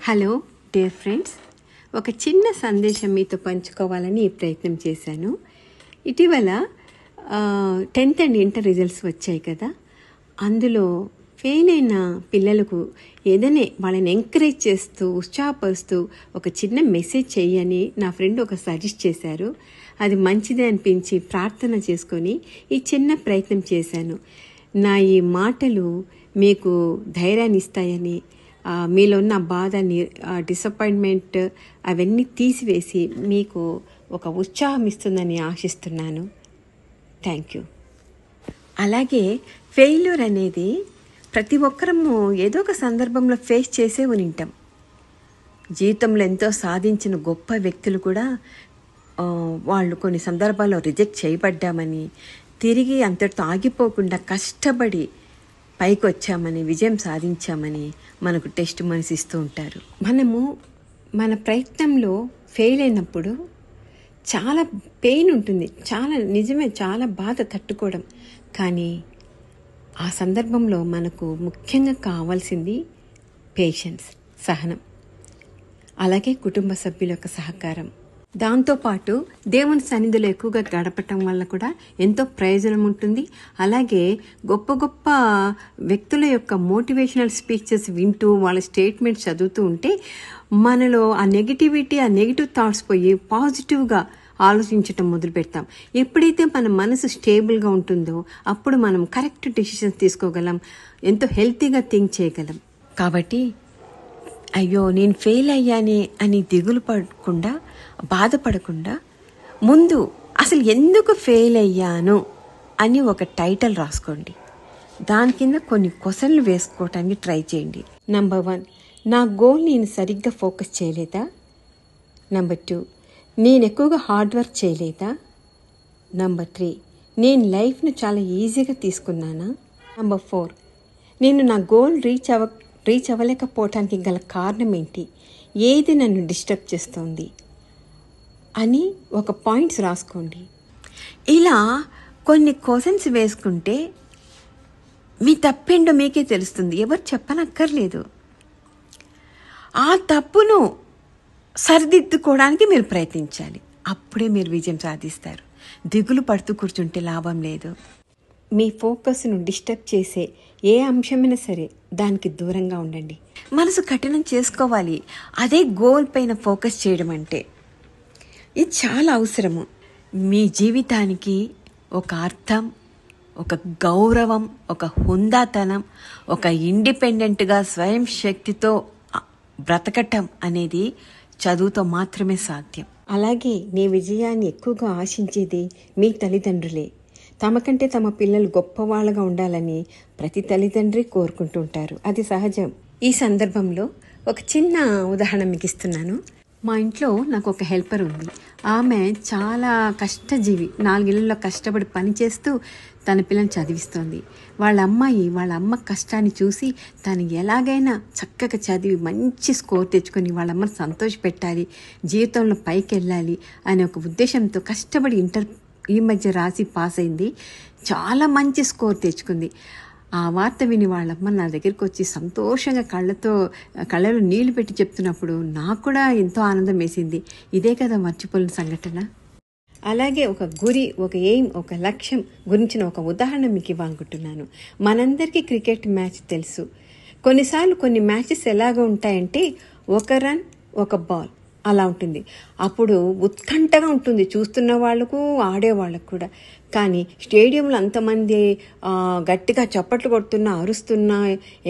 Hello dear friends, ఒక చిన్న సందేశం మీతో పంచుకోవాలని ప్రయత్నం చేశాను. ఇటీవల 10th అండ్ ఇంటర్ రిజల్ట్స్ వచ్చాయి కదా. అందులో ఫెయిల్ అయిన పిల్లలకు ఏదైనా వాళ్ళని ఎంకరేజ్ చేస్తూ ఉత్సాహపరుస్తూ ఒక చిన్న మెసేజ్ చేయని నా ఫ్రెండ్ ఒక సజెస్ట్ చేశారు. అది మంచిదే అనిపించి ప్రార్థన చేసుకొని ఈ చిన్న ప్రయత్నం చేశాను. నా ఈ మాటలు మీకు ధైర్యాన్ని ఇస్తాయని, మీలో ఉన్న బాధ, డిసప్పాయింట్మెంట్ అవన్నీ తీసివేసి మీకు ఒక ఉత్సాహం ఇస్తుందని ఆశిస్తున్నాను. Thank you. అలాగే ఫెయిల్యూర్ అనేది ప్రతి ఒక్కరము ఏదో ఒక సందర్భంలో ఫేస్ చేసే ఉంటాం. జీవితంలో ఎంతో సాధించిన గొప్ప వ్యక్తులు కూడా వాళ్ళు కొన్ని సందర్భాల్లో రిజెక్ట్ చేయబడ్డామని, తిరిగి అంతటితో ఆగిపోకుండా కష్టపడి పైకి వచ్చామని, విజయం సాధించామని మనకు టెస్ట్ మనసు ఇస్తూ ఉంటారు. మనము మన ప్రయత్నంలో ఫెయిల్ అయినప్పుడు చాలా పెయిన్ ఉంటుంది, నిజమే చాలా బాధ తట్టుకోవడం. కానీ ఆ సందర్భంలో మనకు ముఖ్యంగా కావాల్సింది పేషెన్స్, సహనం, అలాగే కుటుంబ సభ్యుల యొక్క సహకారం. దాంతోపాటు దేవుని సన్నిధిలో ఎక్కువగా గడపటం వల్ల కూడా ఎంతో ప్రయోజనం ఉంటుంది. అలాగే గొప్ప గొప్ప వ్యక్తుల యొక్క మోటివేషనల్ స్పీచెస్ వింటూ వాళ్ళ స్టేట్మెంట్స్ చదువుతూ ఉంటే మనలో ఆ నెగిటివిటీ, ఆ నెగిటివ్ థాట్స్ పోయి పాజిటివ్గా ఆలోచించటం మొదలు పెడతాం. ఎప్పుడైతే మన మనసు స్టేబుల్గా ఉంటుందో అప్పుడు మనం కరెక్ట్ డెసిషన్స్ తీసుకోగలం, ఎంతో హెల్తీగా థింక్ చేయగలం. కాబట్టి అయ్యో నేను ఫెయిల్ అయ్యానే అని దిగులు పడకుండా, బాధపడకుండా ముందు అసలు ఎందుకు ఫెయిల్ అయ్యాను అని ఒక టైటిల్ రాసుకోండి. దాని కింద కొన్ని క్వశ్చన్లు వేసుకోవటానికి ట్రై చేయండి. నంబర్ 1, నా గోల్ నేను సరిగ్గా ఫోకస్ చేయలేదా? నంబర్ 2, నేను ఎక్కువగా హార్డ్ వర్క్ చేయలేదా? నంబర్ 3, నేను లైఫ్ను చాలా ఈజీగా తీసుకున్నానా? నంబర్ 4, నేను నా గోల్ రీచ్ అవ్వలేకపోవటానికి గల కారణం ఏంటి? ఏది నన్ను డిస్టర్బ్ చేస్తోంది అని ఒక పాయింట్స్ రాసుకోండి. ఇలా కొన్ని క్వశ్చన్స్ వేసుకుంటే మీ తప్పేంటో మీకే తెలుస్తుంది, ఎవరు చెప్పనక్కర్లేదు. ఆ తప్పును సరిదిద్దుకోవడానికి మీరు ప్రయత్నించాలి. అప్పుడే మీరు విజయం సాధిస్తారు. దిగులు పడుతూ కూర్చుంటే లాభం లేదు. మీ ఫోకస్ను డిస్టర్బ్ చేసే ఏ అంశమైనా సరే దానికి దూరంగా ఉండండి. మనసు కఠినం చేసుకోవాలి. అదే గోల్ పైన ఫోకస్ చేయడం అంటే ఇది చాలా అవసరము. మీ జీవితానికి ఒక అర్థం, ఒక గౌరవం, ఒక హుందాతనం, ఒక ఇండిపెండెంట్గా స్వయం శక్తితో బ్రతకటం అనేది చదువుతో మాత్రమే సాధ్యం. అలాగే నీ విజయాన్ని ఎక్కువగా ఆశించేది మీ తల్లిదండ్రులే. తమకంటే తమ పిల్లలు గొప్పవాళ్ళగా ఉండాలని ప్రతి తల్లిదండ్రి కోరుకుంటుంటారు. అది సహజం. ఈ సందర్భంలో ఒక చిన్న ఉదాహరణ మీకు ఇస్తున్నాను. మా ఇంట్లో నాకు ఒక హెల్పర్ ఉంది. ఆమె చాలా కష్టజీవి. 4 ఇళ్లలో కష్టపడి పనిచేస్తూ తన పిల్లని చదివిస్తోంది. వాళ్ళ అమ్మ కష్టాన్ని చూసి తను ఎలాగైనా చక్కగా చదివి మంచి స్కోర్ తెచ్చుకొని వాళ్ళమ్మని సంతోషపెట్టాలి, జీవితంలో పైకి వెళ్ళాలి అనే ఒక ఉద్దేశంతో కష్టపడి ఈ మధ్య రాసి పాస్ అయింది. చాలా మంచి స్కోర్ తెచ్చుకుంది. ఆ వార్త విని వాళ్ళమ్మ నా దగ్గరికి వచ్చి సంతోషంగా కళ్ళలో నీళ్లు పెట్టి చెప్తున్నప్పుడు నాకు కూడా ఎంతో ఆనందం వేసింది. ఇదే కదా మర్చిపోలేని సంఘటన. అలాగే ఒక గురి, ఒక ఎయిమ్, ఒక లక్ష్యం గురించిన ఒక ఉదాహరణ మీకు ఇవ్వాలనుకుంటున్నాను. మనందరికీ క్రికెట్ మ్యాచ్ తెలుసు. కొన్నిసార్లు కొన్ని మ్యాచెస్ ఎలాగ ఉంటాయంటే ఒక రన్, ఒక బాల్ అలా ఉంటుంది. అప్పుడు ఉత్కంఠగా ఉంటుంది చూస్తున్న వాళ్ళకు, ఆడేవాళ్ళకు కూడా. కానీ స్టేడియంలో అంతమంది గట్టిగా చప్పట్లు కొడుతున్నా, అరుస్తున్నా,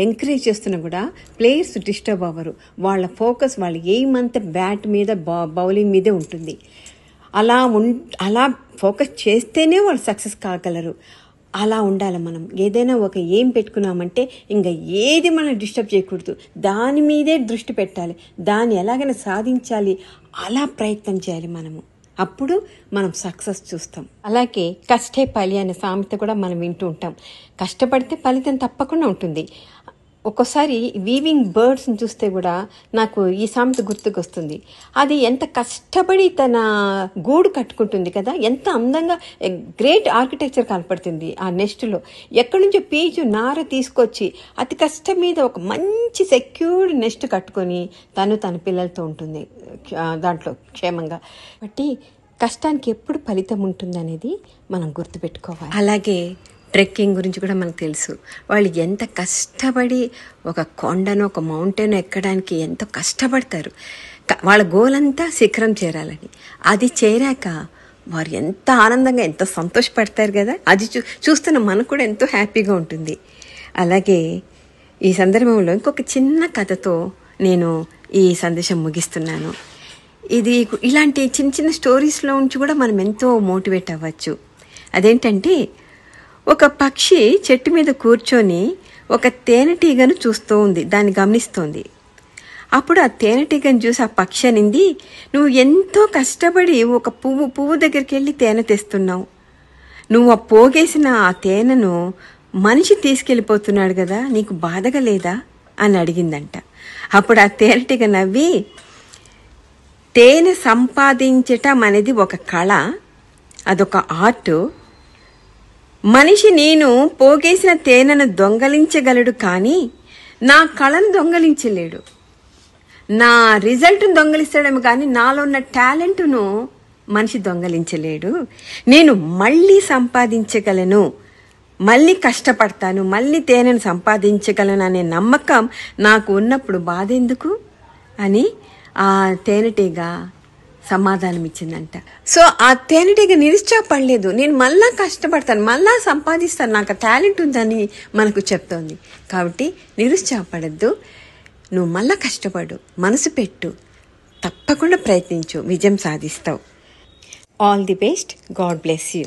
ఎంకరేజ్ చేస్తున్నా కూడా ప్లేయర్స్ డిస్టర్బ్ అవ్వరు. వాళ్ళ ఫోకస్, వాళ్ళ ఎయిమ్ అంతా బ్యాట్ మీద, బౌలింగ్ మీదే ఉంటుంది. అలా ఫోకస్ చేస్తేనే వాళ్ళు సక్సెస్ కాగలరు. అలా ఉండాలి. మనం ఏదైనా ఒక ఏం పెట్టుకున్నామంటే ఇంకా ఏది మనం డిస్టర్బ్ చేయకూడదు, దాని మీదే దృష్టి పెట్టాలి, దాన్ని ఎలాగైనా సాధించాలి, అలా ప్రయత్నం చేయాలి మనము. అప్పుడు మనం సక్సెస్ చూస్తాం. అలాగే కష్టే ఫలి అనే సామెత కూడా మనం వింటూ ఉంటాం. కష్టపడితే ఫలితం తప్పకుండా ఉంటుంది. ఒక్కోసారి వీవింగ్ బర్డ్స్ని చూస్తే కూడా నాకు ఈ సామెత గుర్తుకొస్తుంది. అది ఎంత కష్టపడి తన గూడు కట్టుకుంటుంది కదా, ఎంత అందంగా గ్రేట్ ఆర్కిటెక్చర్ కనపడుతుంది ఆ నెస్ట్లో. ఎక్కడి నుంచో పీచు నార తీసుకొచ్చి అతి కష్టం మీద ఒక మంచి సెక్యూర్డ్ నెస్ట్ కట్టుకొని తన పిల్లలతో ఉంటుంది దాంట్లో క్షేమంగా. కాబట్టి కష్టానికి ఎప్పుడు ఫలితం ఉంటుందనేది మనం గుర్తుపెట్టుకోవాలి. అలాగే ట్రెక్కింగ్ గురించి కూడా మనకు తెలుసు. వాళ్ళు ఎంత కష్టపడి ఒక కొండను ఒక మౌంటైన్ ఎక్కడానికి ఎంతో కష్టపడతారు. వాళ్ళ గోల్ అంతా శిఖరం చేరాలని. అది చేరాక వారు ఎంత ఆనందంగా ఎంతో సంతోషపడతారు కదా. అది చూస్తున్న మనకు కూడా ఎంతో హ్యాపీగా ఉంటుంది. అలాగే ఈ సందర్భంలో ఇంకొక చిన్న కథతో నేను ఈ సందేశం ముగిస్తున్నాను. ఇది ఇలాంటి చిన్న చిన్న స్టోరీస్లో నుంచి కూడా మనం ఎంతో మోటివేట్ అవ్వచ్చు. అదేంటంటే, ఒక పక్షి చెట్టు మీద కూర్చొని ఒక తేనెటీగను చూస్తూ ఉంది, దాన్ని గమనిస్తోంది. అప్పుడు ఆ తేనెటీగను చూసి ఆ పక్షి అనింది, నువ్వు ఎంతో కష్టపడి ఒక పువ్వు దగ్గరికి వెళ్ళి తేనె తెస్తున్నావు. నువ్వు ఆ పోగేసిన ఆ తేనెను మనిషి తీసుకెళ్ళిపోతున్నాడు కదా, నీకు బాధగా లేదా అని అడిగిందంట. అప్పుడు ఆ తేనెటీగ నవ్వి, తేనె సంపాదించటం అనేది ఒక కళ, అదొక ఆర్ట్. మనిషి నేను పోగేసిన తేనెను దొంగలించగలడు, కానీ నా కళను దొంగలించలేడు. నా రిజల్ట్ను దొంగలిస్తాడేమో కానీ నాలో ఉన్న టాలెంట్ను మనిషి దొంగలించలేడు. నేను మళ్ళీ సంపాదించగలను, మళ్ళీ కష్టపడతాను, మళ్ళీ తేనెను సంపాదించగలను అనే నమ్మకం నాకు ఉన్నప్పుడు బాధ ఎందుకు అని ఆ తేనెటీగ సమాధానం ఇచ్చిందంట. సో ఆ తేనెటీగ నిరుత్సాహపడలేదు. నేను మళ్ళా కష్టపడతాను, మళ్ళా సంపాదిస్తాను, నాకు టాలెంట్ ఉందని మనకు చెప్తోంది. కాబట్టి నిరుత్సాహపడద్దు, నువ్వు మళ్ళా కష్టపడు, మనసు పెట్టు, తప్పకుండా ప్రయత్నించు, విజయం సాధిస్తావు. All the best. God bless you.